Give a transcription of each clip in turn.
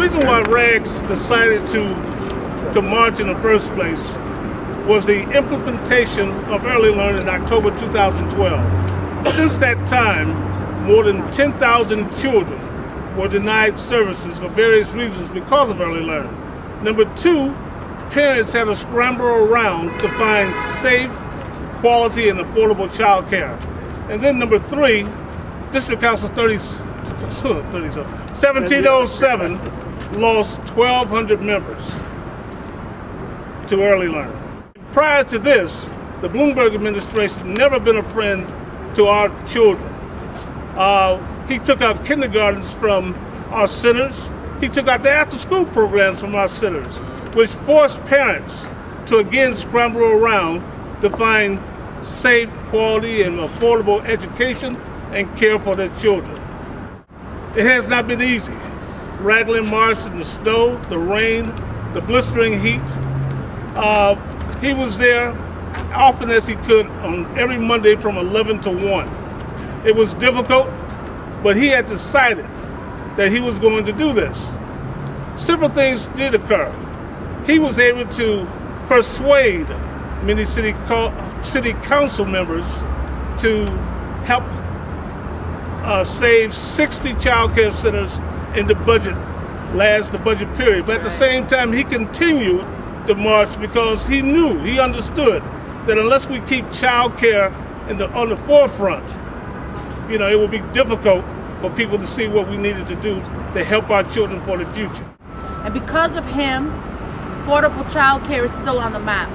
reason why Rags decided to march in the first place was the implementation of early learning in October 2012. Since that time, more than 10,000 children were denied services for various reasons because of early learning. Number two, parents had to scramble around to find safe, quality, and affordable child care. And then number three, District Council 1707 lost 1,200 members to early learning. Prior to this, the Bloomberg administration never been a friend to our children. He took out kindergartens from our centers. He took out the after-school programs from our centers, which forced parents to again scramble around to find safe, quality, and affordable education and care for their children. It has not been easy. Raglan marched in the snow, the rain, the blistering heat. He was there often as he could on every Monday from 11 to 1. It was difficult, but he had decided that he was going to do this. Several things did occur. He was able to persuade many city council members to help save 60 child care centers in the budget period. But at the same time, he continued the march because he understood that unless we keep child care on the forefront, it would be difficult for people to see what we needed to do to help our children for the future. And because of him, affordable child care is still on the map.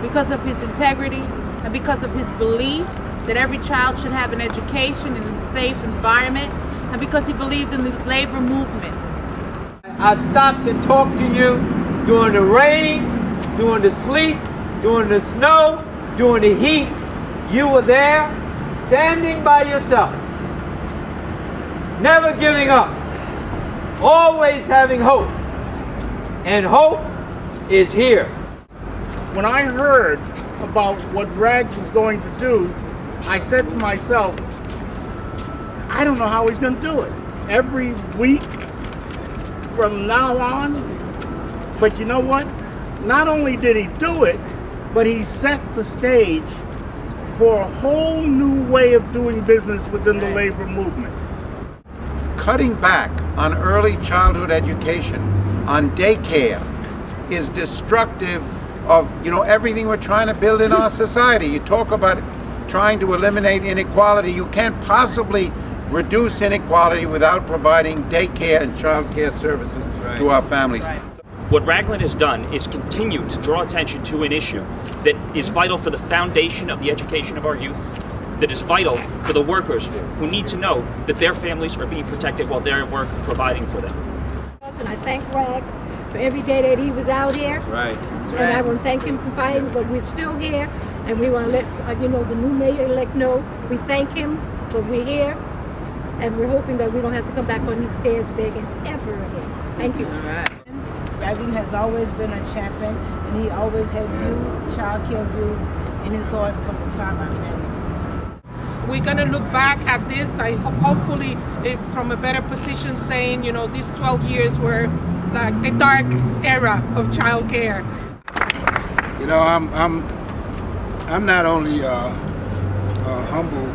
Because of his integrity and because of his belief that every child should have an education in a safe environment, and because he believed in the labor movement. I've stopped to talk to you during the rain, during the sleet, during the snow, during the heat. You were there, standing by yourself, never giving up, always having hope. And hope is here. When I heard about what Rags was going to do, I said to myself, I don't know how he's going to do it. Every week from now on. But you know what? Not only did he do it, but he set the stage for a whole new way of doing business within the labor movement. Cutting back on early childhood education, on daycare, is destructive of everything we're trying to build in our society. You talk about trying to eliminate inequality. You can't possibly reduce inequality without providing daycare and child care services to our families. What Raglan has done is continue to draw attention to an issue that is vital for the foundation of the education of our youth, that is vital for the workers who need to know that their families are being protected while they're at work providing for them. And I thank Rags for every day that he was out here. Right. And I want to thank him for fighting, but we're still here, and we want to let the new mayor-elect know we thank him, but we're here, and we're hoping that we don't have to come back on these stairs begging ever again. Thank you. All right. Raglan has always been a champion, and he always had child care views in his heart from the time I met him. We're going to look back at this, hopefully from a better position, saying, these 12 years were like the dark era of child care. I'm not only humble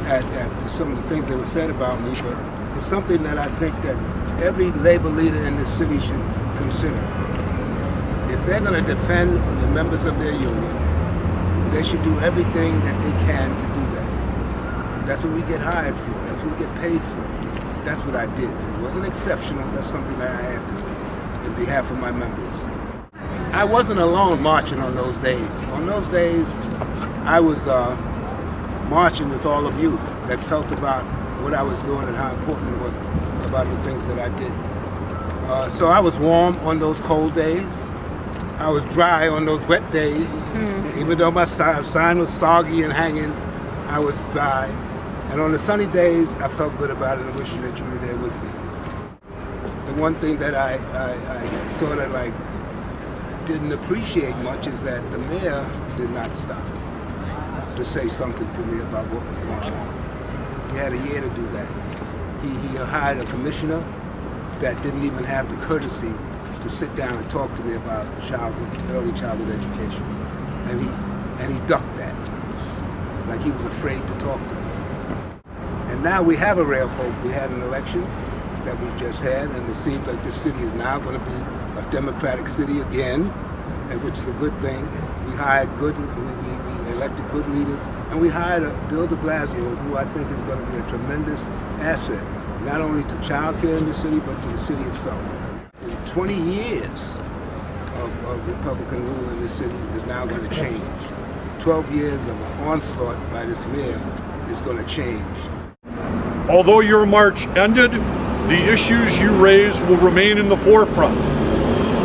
at some of the things that were said about me, but it's something that I think that every labor leader in this city should consider. If they're going to defend the members of their union, they should do everything that they can to do that. That's what we get hired for. That's what we get paid for. That's what I did. It wasn't exceptional. That's something that I had to do in behalf of my members. I wasn't alone marching on those days. On those days, I was marching with all of you that felt about what I was doing and how important it was about the things that I did. So I was warm on those cold days. I was dry on those wet days. Even though my sign was soggy and hanging, I was dry. And on the sunny days, I felt good about it and wishing that you were there with me. The one thing that I sort of didn't appreciate much is that the mayor did not stop to say something to me about what was going on. He had a year to do that. He hired a commissioner that didn't even have the courtesy to sit down and talk to me about early childhood education. And he ducked that, like he was afraid to talk to me. And now we have a ray of hope. We had an election that we just had, and it seems like this city is now going to be a Democratic city again, and which is a good thing. We hired we elected good leaders, and we hired Bill de Blasio, who I think is going to be a tremendous asset, not only to child care in the city, but to the city itself. In 20 years of Republican rule in this city is now going to change. 12 years of an onslaught by this mayor is going to change. Although your march ended, the issues you raised will remain in the forefront.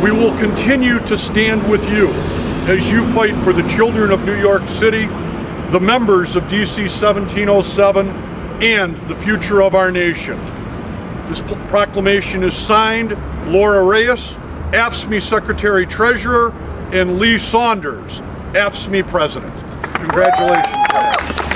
We will continue to stand with you as you fight for the children of New York City, the members of DC 1707, and the future of our nation. This proclamation is signed Laura Reyes, AFSCME Secretary Treasurer, and Lee Saunders, AFSCME President. Congratulations, guys.